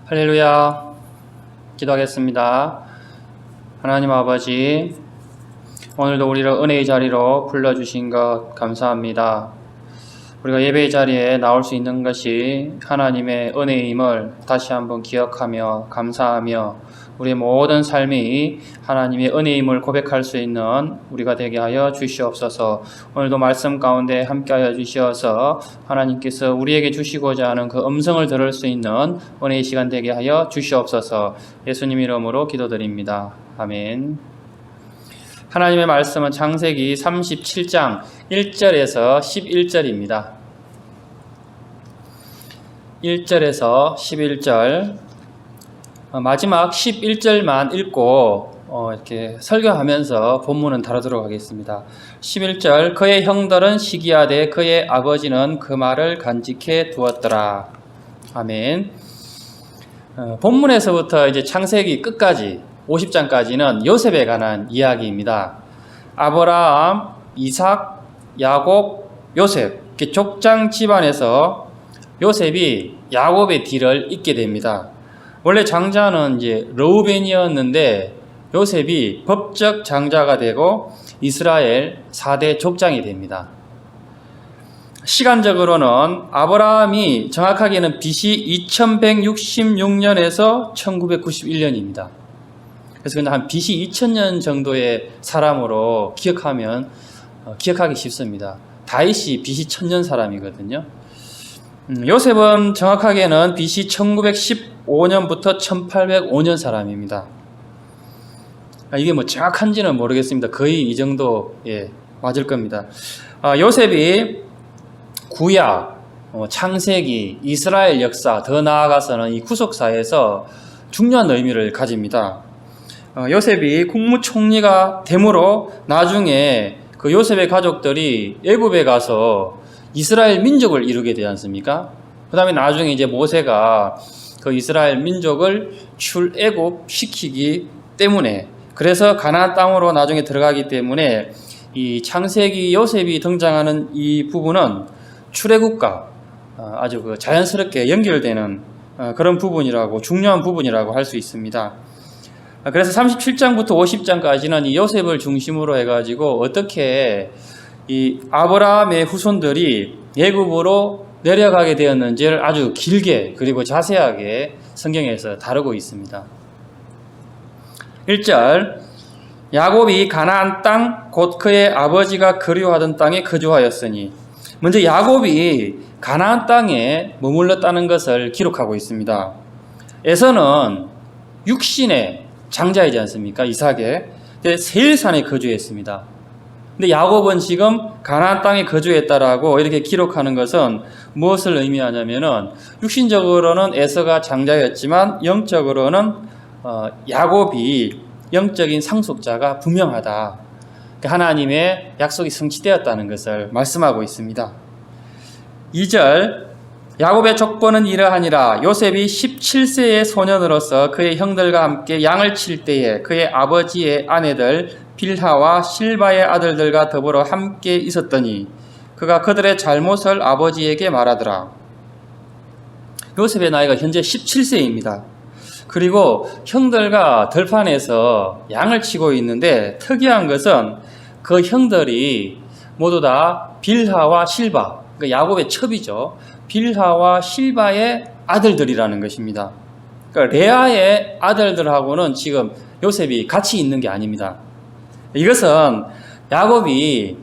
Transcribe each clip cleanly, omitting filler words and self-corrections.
할렐루야. 기도하겠습니다. 하나님 아버지, 오늘도 우리를 은혜의 자리로 불러주신 것 감사합니다. 우리가 예배의 자리에 나올 수 있는 것이 하나님의 은혜임을 다시 한번 기억하며 감사하며 우리의 모든 삶이 하나님의 은혜임을 고백할 수 있는 우리가 되게 하여 주시옵소서. 오늘도 말씀 가운데 함께하여 주시어서 하나님께서 우리에게 주시고자 하는 그 음성을 들을 수 있는 은혜의 시간 되게 하여 주시옵소서. 예수님 이름으로 기도드립니다. 아멘. 하나님의 말씀은 창세기 37장 1절에서 11절입니다. 1절에서 11절 마지막 11절만 읽고 이렇게 설교하면서 본문은 다루도록 하겠습니다. 11절 그의 형들은 시기하되 그의 아버지는 그 말을 간직해 두었더라. 아멘. 본문에서부터 이제 창세기 끝까지 50장까지는 요셉에 관한 이야기입니다. 아브라함, 이삭, 야곱, 요셉 이렇게 족장 집안에서 요셉이 야곱의 뒤를 잇게 됩니다. 원래 장자는 이제 르우벤이었는데 요셉이 법적 장자가 되고 이스라엘 4대 족장이 됩니다. 시간적으로는 아브라함이 정확하게는 BC 2166년에서 1991년입니다. 그래서 그냥 한 BC 2000년 정도의 사람으로 기억하기 쉽습니다. 다윗이 BC 1000년 사람이거든요. 요셉은 정확하게는 BC 1915년부터 1805년 사람입니다. 이게 뭐 정확한지는 모르겠습니다. 거의 이 정도 맞을 겁니다. 요셉이 구약, 창세기, 이스라엘 역사, 더 나아가서는 이 구속사에서 중요한 의미를 가집니다. 요셉이 국무총리가 되므로 나중에 그 요셉의 가족들이 애굽에 가서 이스라엘 민족을 이루게 되지 않습니까? 그 다음에 나중에 이제 모세가 그 이스라엘 민족을 출애굽 시키기 때문에 그래서 가나안 땅으로 나중에 들어가기 때문에 이 창세기 요셉이 등장하는 이 부분은 출애굽과 아주 그 자연스럽게 연결되는 그런 부분이라고 중요한 부분이라고 할 수 있습니다. 그래서 37장부터 50장까지는 이 요셉을 중심으로 해가지고 어떻게 이 아브라함의 후손들이 애굽으로 내려가게 되었는지를 아주 길게 그리고 자세하게 성경에서 다루고 있습니다. 1절 야곱이 가나안 땅 곧 그의 아버지가 그리워하던 땅에 거주하였으니 먼저 야곱이 가나안 땅에 머물렀다는 것을 기록하고 있습니다. 에서는 육신의 장자이지 않습니까? 이삭의 세일산에 거주했습니다. 근데 야곱은 지금 가나안 땅에 거주했다라고 이렇게 기록하는 것은 무엇을 의미하냐면은 육신적으로는 에서가 장자였지만 영적으로는 야곱이 영적인 상속자가 분명하다. 하나님의 약속이 성취되었다는 것을 말씀하고 있습니다. 2절 야곱의 족보는 이러하니라. 요셉이 17세의 소년으로서 그의 형들과 함께 양을 칠 때에 그의 아버지의 아내들 빌하와 실바의 아들들과 더불어 함께 있었더니 그가 그들의 잘못을 아버지에게 말하더라. 요셉의 나이가 현재 17세입니다. 그리고 형들과 들판에서 양을 치고 있는데 특이한 것은 그 형들이 모두 다 빌하와 실바, 그러니까 야곱의 첩이죠. 빌하와 실바의 아들들이라는 것입니다. 그러니까 레아의 아들들하고는 지금 요셉이 같이 있는 게 아닙니다. 이것은 야곱이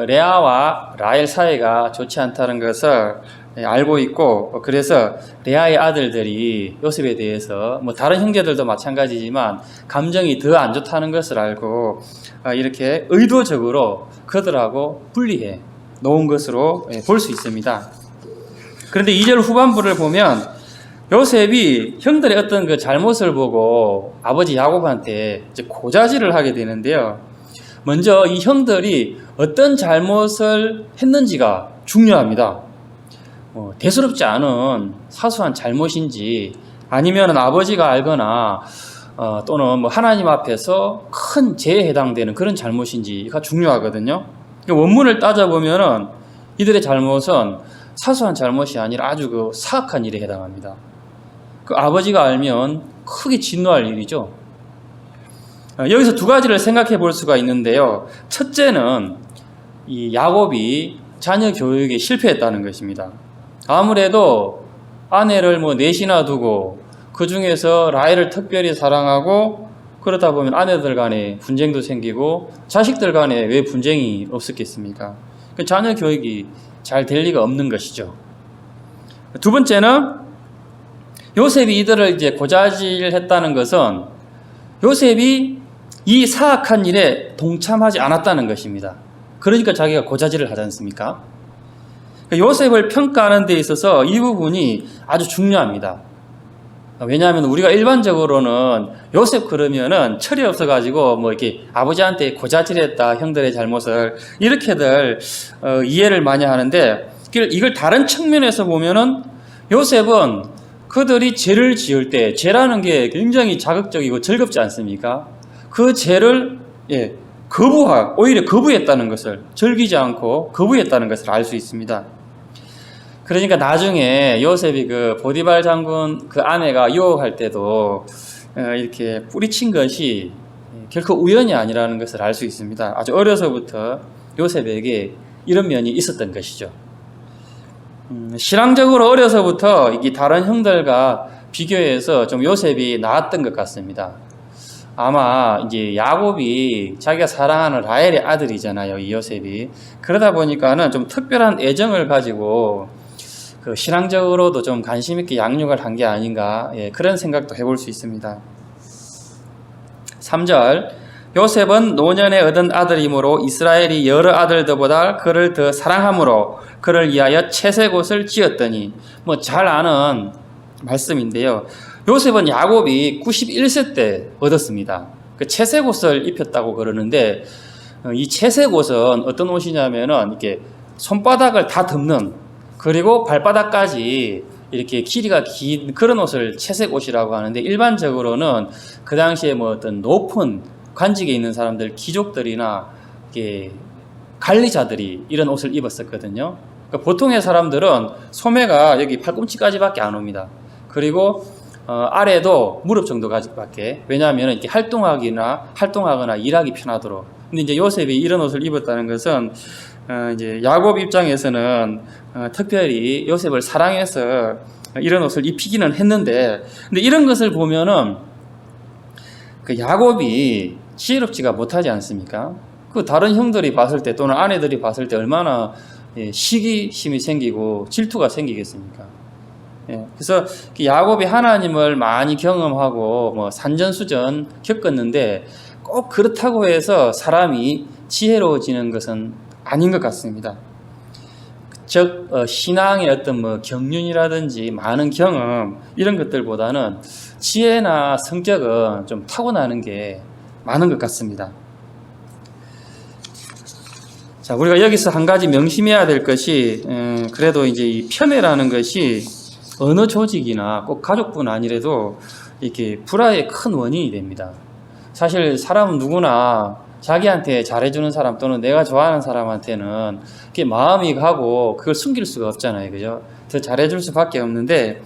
레아와 라헬 사이가 좋지 않다는 것을 알고 있고 그래서 레아의 아들들이 요셉에 대해서 뭐 다른 형제들도 마찬가지지만 감정이 더 안 좋다는 것을 알고 이렇게 의도적으로 그들하고 분리해 놓은 것으로 볼 수 있습니다. 그런데 2절 후반부를 보면 요셉이 형들의 어떤 그 잘못을 보고 아버지 야곱한테 이제 고자질을 하게 되는데요. 먼저 이 형들이 어떤 잘못을 했는지가 중요합니다. 대수롭지 않은 사소한 잘못인지 아니면 아버지가 알거나 또는 뭐 하나님 앞에서 큰 죄에 해당되는 그런 잘못인지가 중요하거든요. 원문을 따져보면은 이들의 잘못은 사소한 잘못이 아니라 아주 그 사악한 일에 해당합니다. 그 아버지가 알면 크게 진노할 일이죠. 여기서 두 가지를 생각해 볼 수가 있는데요. 첫째는 이 야곱이 자녀 교육에 실패했다는 것입니다. 아무래도 아내를 넷이나 두고 그 중에서 라헬을 특별히 사랑하고 그러다 보면 아내들 간에 분쟁도 생기고 자식들 간에 왜 분쟁이 없었겠습니까? 그 자녀 교육이 잘 될 리가 없는 것이죠. 두 번째는 요셉이 이들을 이제 고자질했다는 것은 요셉이 이 사악한 일에 동참하지 않았다는 것입니다. 그러니까 자기가 고자질을 하지 않습니까? 요셉을 평가하는 데 있어서 이 부분이 아주 중요합니다. 왜냐하면 우리가 일반적으로는 요셉 그러면은 철이 없어가지고 이렇게 아버지한테 고자질했다, 형들의 잘못을 이렇게들 이해를 많이 하는데, 이걸 다른 측면에서 보면은 요셉은 그들이 죄를 지을 때, 죄라는 게 굉장히 자극적이고 즐겁지 않습니까? 그 죄를 오히려 거부했다는 것을, 즐기지 않고 거부했다는 것을 알 수 있습니다. 그러니까 나중에 요셉이 그 보디발 장군 그 아내가 유혹할 때도 이렇게 뿌리친 것이 결코 우연이 아니라는 것을 알 수 있습니다. 아주 어려서부터 요셉에게 이런 면이 있었던 것이죠. 신앙적으로 어려서부터 이게 다른 형들과 비교해서 좀 요셉이 나았던 것 같습니다. 아마 이제 야곱이 자기가 사랑하는 라헬의 아들이잖아요, 이 요셉이. 그러다 보니까는 좀 특별한 애정을 가지고 그 신앙적으로도 좀 관심 있게 양육을 한 게 아닌가, 그런 생각도 해볼 수 있습니다. 3절, 요셉은 노년에 얻은 아들이므로 이스라엘이 여러 아들들보다 그를 더 사랑함으로 그를 위하여 채색 옷을 지었더니, 잘 아는 말씀인데요. 요셉은 야곱이 91세 때 얻었습니다. 그 채색 옷을 입혔다고 그러는데, 이 채색 옷은 어떤 옷이냐면은 이렇게 손바닥을 다 덮는, 그리고 발바닥까지 이렇게 길이가 긴 그런 옷을 채색 옷이라고 하는데, 일반적으로는 그 당시에 어떤 높은 관직에 있는 사람들, 귀족들이나 이렇게 관리자들이 이런 옷을 입었었거든요. 그러니까 보통의 사람들은 소매가 여기 팔꿈치까지밖에 안 옵니다. 그리고 아래도 무릎 정도까지밖에. 왜냐하면 이렇게 활동하거나 일하기 편하도록. 근데 이제 요셉이 이런 옷을 입었다는 것은 이제 야곱 입장에서는 특별히 요셉을 사랑해서 이런 옷을 입히기는 했는데, 근데 이런 것을 보면은 그 야곱이 지혜롭지가 못하지 않습니까? 그 다른 형들이 봤을 때 또는 아내들이 봤을 때 얼마나 시기심이 생기고 질투가 생기겠습니까? 그래서 야곱이 하나님을 많이 경험하고 산전수전 겪었는데 꼭 그렇다고 해서 사람이 지혜로워지는 것은 아닌 것 같습니다. 즉 신앙의 어떤 경륜이라든지 많은 경험 이런 것들보다는 지혜나 성격은 좀 타고나는 게 많은 것 같습니다. 자, 우리가 여기서 한 가지 명심해야 될 것이 그래도 이제 이 편애라는 것이 어느 조직이나 꼭 가족뿐 아니라도 이렇게 불화의 큰 원인이 됩니다. 사실 사람은 누구나 자기한테 잘해주는 사람 또는 내가 좋아하는 사람한테는 그게 마음이 가고 그걸 숨길 수가 없잖아요. 그죠? 더 잘해줄 수밖에 없는데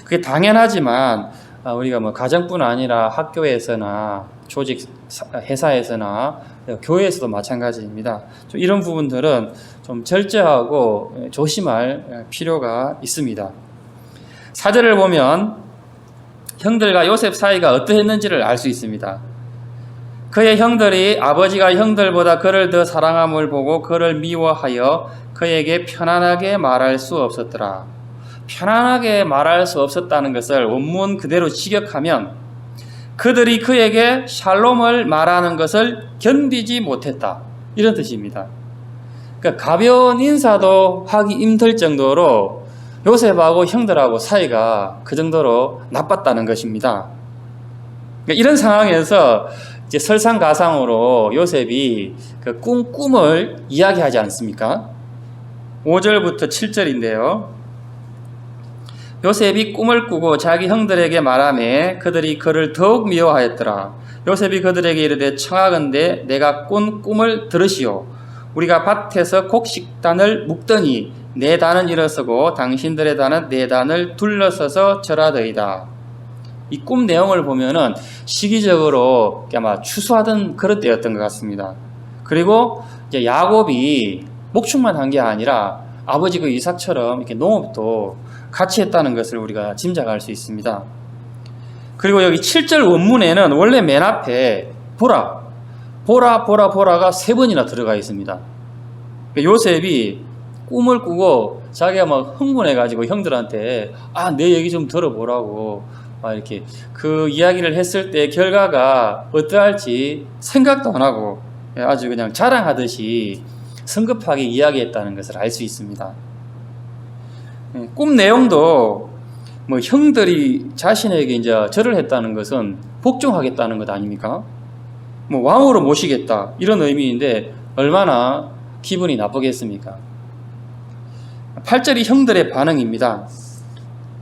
그게 당연하지만 우리가 가정뿐 아니라 학교에서나 조직, 회사에서나 교회에서도 마찬가지입니다. 좀 이런 부분들은 좀 절제하고 조심할 필요가 있습니다. 4절을 보면 형들과 요셉 사이가 어떠했는지를 알 수 있습니다. 그의 형들이 아버지가 형들보다 그를 더 사랑함을 보고 그를 미워하여 그에게 편안하게 말할 수 없었더라. 편안하게 말할 수 없었다는 것을 원문 그대로 직역하면 그들이 그에게 샬롬을 말하는 것을 견디지 못했다, 이런 뜻입니다. 그러니까 가벼운 인사도 하기 힘들 정도로 요셉하고 형들하고 사이가 그 정도로 나빴다는 것입니다. 그러니까 이런 상황에서 이제 설상가상으로 요셉이 그 꿈을 이야기하지 않습니까? 5절부터 7절인데요. 요셉이 꿈을 꾸고 자기 형들에게 말하매 그들이 그를 더욱 미워하였더라. 요셉이 그들에게 이르되 청하건대 내가 꾼 꿈을 들으시오. 우리가 밭에서 곡식단을 묶더니 내 단은 일어서고 당신들의 단은 내 단을 둘러서서 절하더이다. 이 꿈 내용을 보면은 시기적으로 아마 추수하던 그런 때였던 것 같습니다. 그리고 이제 야곱이 목축만 한 게 아니라 아버지 그 이삭처럼 이렇게 농업도 같이 했다는 것을 우리가 짐작할 수 있습니다. 그리고 여기 7절 원문에는 원래 맨 앞에 보라가 3번이나 들어가 있습니다. 요셉이 꿈을 꾸고 자기가 막 흥분해가지고 형들한테 내 얘기 좀 들어보라고 이렇게 그 이야기를 했을 때 결과가 어떠할지 생각도 안 하고 아주 그냥 자랑하듯이 성급하게 이야기했다는 것을 알 수 있습니다. 꿈 내용도 뭐 형들이 자신에게 이제 절을 했다는 것은 복종하겠다는 것 아닙니까? 뭐 왕으로 모시겠다 이런 의미인데 얼마나 기분이 나쁘겠습니까? 8절이 형들의 반응입니다.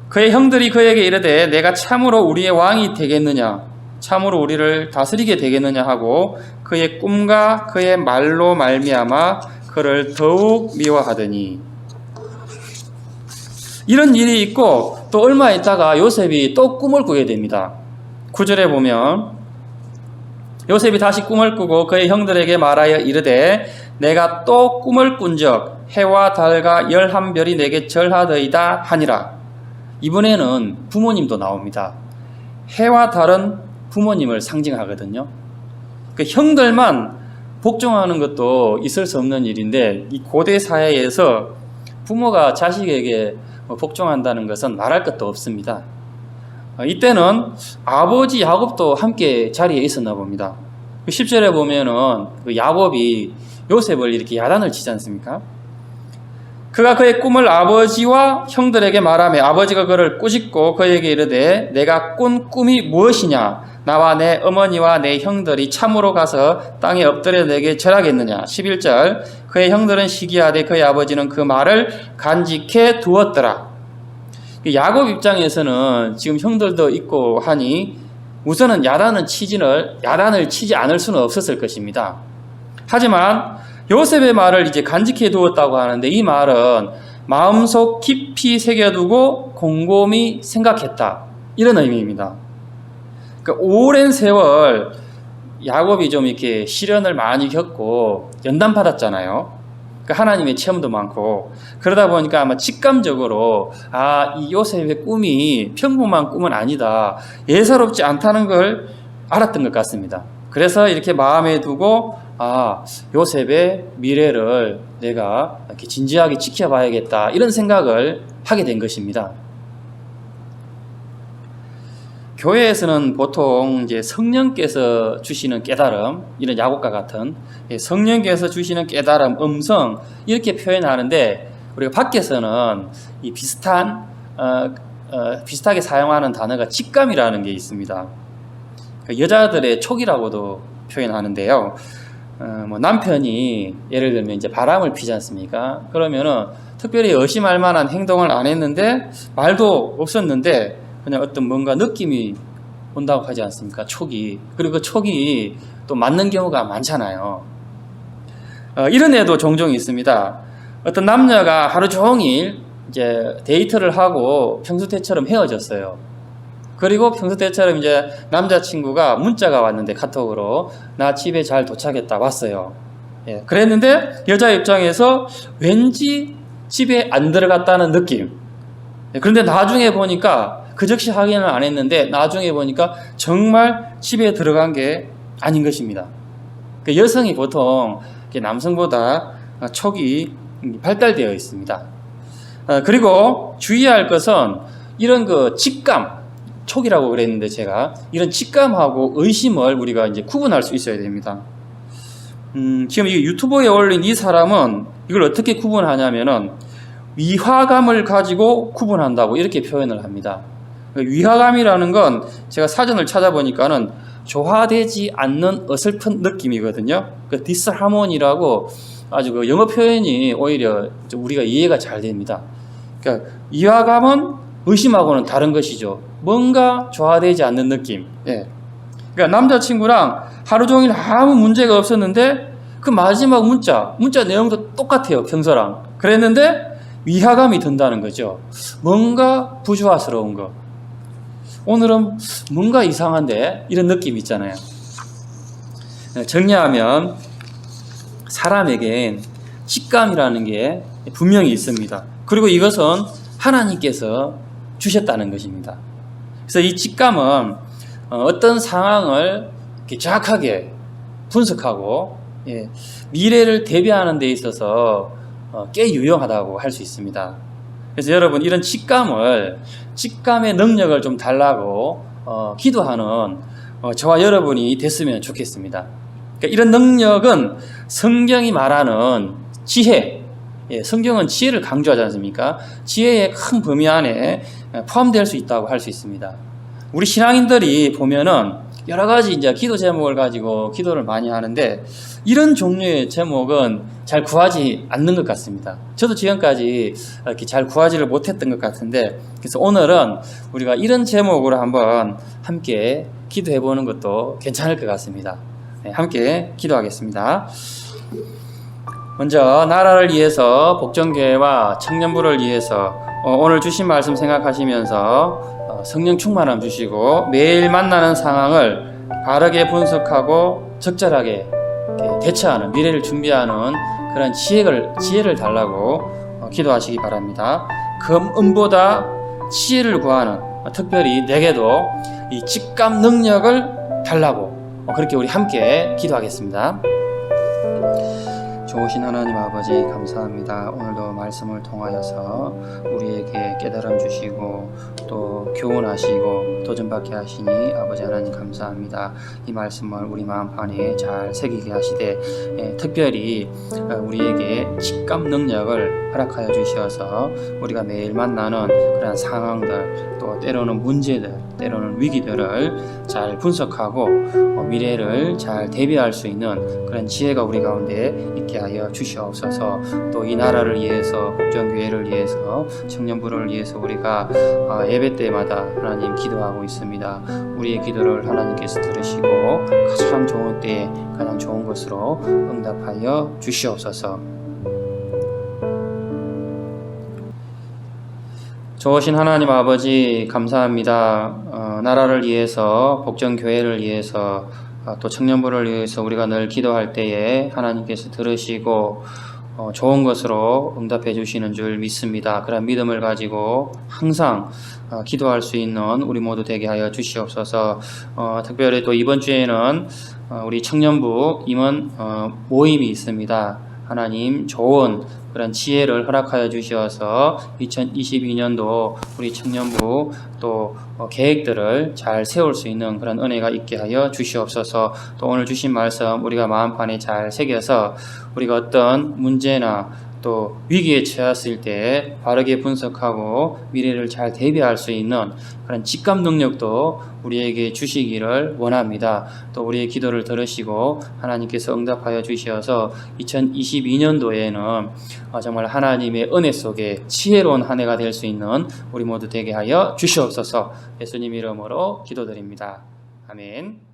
그의 형들이 그에게 이르되 내가 참으로 우리의 왕이 되겠느냐, 참으로 우리를 다스리게 되겠느냐 하고 그의 꿈과 그의 말로 말미암아 그를 더욱 미워하더니, 이런 일이 있고 또 얼마 있다가 요셉이 또 꿈을 꾸게 됩니다. 9절에 보면 요셉이 다시 꿈을 꾸고 그의 형들에게 말하여 이르되 내가 또 꿈을 꾼적 해와 달과 11별이 내게 절하더이다 하니라. 이번에는 부모님도 나옵니다. 해와 달은 부모님을 상징하거든요. 그 형들만 복종하는 것도 있을 수 없는 일인데 이 고대 사회에서 부모가 자식에게 복종한다는 것은 말할 것도 없습니다. 이때는 아버지 야곱도 함께 자리에 있었나 봅니다. 10절에 보면은 야곱이 요셉을 이렇게 야단을 치지 않습니까? 그가 그의 꿈을 아버지와 형들에게 말하며 아버지가 그를 꾸짖고 그에게 이르되 내가 꾼 꿈이 무엇이냐? 나와 내 어머니와 내 형들이 참으로 가서 땅에 엎드려 내게 절하겠느냐? 11절 그의 형들은 시기하되 그의 아버지는 그 말을 간직해 두었더라. 야곱 입장에서는 지금 형들도 있고 하니 우선은 야단을 치지 않을 수는 없었을 것입니다. 하지만 요셉의 말을 이제 간직해 두었다고 하는데 이 말은 마음속 깊이 새겨두고 곰곰이 생각했다 이런 의미입니다. 그러니까 오랜 세월 야곱이 좀 이렇게 시련을 많이 겪고 연단 받았잖아요. 그러니까 하나님의 체험도 많고 그러다 보니까 아마 직감적으로 이 요셉의 꿈이 평범한 꿈은 아니다, 예사롭지 않다는 걸 알았던 것 같습니다. 그래서 이렇게 마음에 두고 요셉의 미래를 내가 이렇게 진지하게 지켜봐야겠다 이런 생각을 하게 된 것입니다. 교회에서는 보통 이제 성령께서 주시는 깨달음, 이런 야곱과 같은 성령께서 주시는 깨달음, 음성 이렇게 표현하는데 우리가 밖에서는 이 비슷하게 사용하는 단어가 직감이라는 게 있습니다. 여자들의 촉이라고도 표현하는데요. 뭐 남편이 예를 들면 이제 바람을 피지 않습니까? 그러면은 특별히 의심할 만한 행동을 안 했는데 말도 없었는데 그냥 어떤 뭔가 느낌이 온다고 하지 않습니까? 촉이. 그리고 그 촉이 또 맞는 경우가 많잖아요. 이런 애도 종종 있습니다. 어떤 남녀가 하루 종일 이제 데이트를 하고 평소 때처럼 헤어졌어요. 그리고 평소 때처럼 이제 남자친구가 문자가 왔는데 카톡으로 나 집에 잘 도착했다 왔어요. 그랬는데 여자 입장에서 왠지 집에 안 들어갔다는 느낌. 그런데 나중에 보니까 그 즉시 확인을 안 했는데 나중에 보니까 정말 집에 들어간 게 아닌 것입니다. 여성이 보통 남성보다 촉이 발달되어 있습니다. 그리고 주의할 것은 이런 그 직감, 촉이라고 그랬는데 제가 이런 직감하고 의심을 우리가 이제 구분할 수 있어야 됩니다. 지금 이 유튜브에 올린 이 사람은 이걸 어떻게 구분하냐면은 위화감을 가지고 구분한다고 이렇게 표현을 합니다. 위화감이라는 건 제가 사전을 찾아보니까는 조화되지 않는 어설픈 느낌이거든요. 그 디스하모니라고 아주 그 영어 표현이 오히려 우리가 이해가 잘 됩니다. 그러니까 위화감은 의심하고는 다른 것이죠. 뭔가 조화되지 않는 느낌. 그러니까 남자친구랑 하루 종일 아무 문제가 없었는데 그 마지막 문자 내용도 똑같아요. 평소랑. 그랬는데 위화감이 든다는 거죠. 뭔가 부조화스러운 거. 오늘은 뭔가 이상한데 이런 느낌 있잖아요. 정리하면 사람에겐 직감이라는 게 분명히 있습니다. 그리고 이것은 하나님께서 주셨다는 것입니다. 그래서 이 직감은 어떤 상황을 이렇게 정확하게 분석하고 미래를 대비하는 데 있어서 꽤 유용하다고 할 수 있습니다. 그래서 여러분 이런 직감의 능력을 좀 달라고 기도하는 저와 여러분이 됐으면 좋겠습니다. 그러니까 이런 능력은 성경이 말하는 지혜, 성경은 지혜를 강조하지 않습니까? 지혜의 큰 범위 안에 포함될 수 있다고 할 수 있습니다. 우리 신앙인들이 보면은 여러 가지 이제 기도 제목을 가지고 기도를 많이 하는데 이런 종류의 제목은 잘 구하지 않는 것 같습니다. 저도 지금까지 이렇게 잘 구하지를 못했던 것 같은데, 그래서 오늘은 우리가 이런 제목으로 한번 함께 기도해 보는 것도 괜찮을 것 같습니다. 함께 기도하겠습니다. 먼저 나라를 위해서 복전교회와 청년부를 위해서 오늘 주신 말씀 생각하시면서 성령 충만함 주시고 매일 만나는 상황을 바르게 분석하고 적절하게 대처하는, 미래를 준비하는 그런 지혜를 달라고 기도하시기 바랍니다. 금은보다 지혜를 구하는, 특별히 내게도 이 직감 능력을 달라고 그렇게 우리 함께 기도하겠습니다. 좋으신 하나님 아버지 감사합니다. 오늘도 말씀을 통하여서 우리에게 깨달음 주시고 또 교훈하시고 도전받게 하시니 아버지 하나님 감사합니다. 이 말씀을 우리 마음판에 잘 새기게 하시되 특별히 우리에게 직감 능력을 허락하여 주셔서 우리가 매일 만나는 그런 상황들, 또 때로는 문제들, 때로는 위기들을 잘 분석하고 미래를 잘 대비할 수 있는 그런 지혜가 우리 가운데 있게 하여 주시옵소서. 또 이 나라를 위해서, 복전교회를 위해서, 청년부를 위해서 우리가 예배 때마다 하나님 기도하고 있습니다. 우리의 기도를 하나님께서 들으시고 가장 좋은 때에 가장 좋은 것으로 응답하여 주시옵소서. 좋으신 하나님 아버지 감사합니다. 나라를 위해서, 복전교회를 위해서, 또 청년부를 위해서 우리가 늘 기도할 때에 하나님께서 들으시고 좋은 것으로 응답해 주시는 줄 믿습니다. 그런 믿음을 가지고 항상 기도할 수 있는 우리 모두 되게 하여 주시옵소서. 특별히 또 이번 주에는 우리 청년부 임원 모임이 있습니다. 하나님 좋은 그런 지혜를 허락하여 주셔서 2022년도 우리 청년부 또 계획들을 잘 세울 수 있는 그런 은혜가 있게 하여 주시옵소서. 또 오늘 주신 말씀 우리가 마음판에 잘 새겨서 우리가 어떤 문제나 또 위기에 처했을 때 바르게 분석하고 미래를 잘 대비할 수 있는 그런 직감 능력도 우리에게 주시기를 원합니다. 또 우리의 기도를 들으시고 하나님께서 응답하여 주셔서 2022년도에는 정말 하나님의 은혜 속에 지혜로운 한 해가 될 수 있는 우리 모두 되게 하여 주시옵소서. 예수님 이름으로 기도드립니다. 아멘.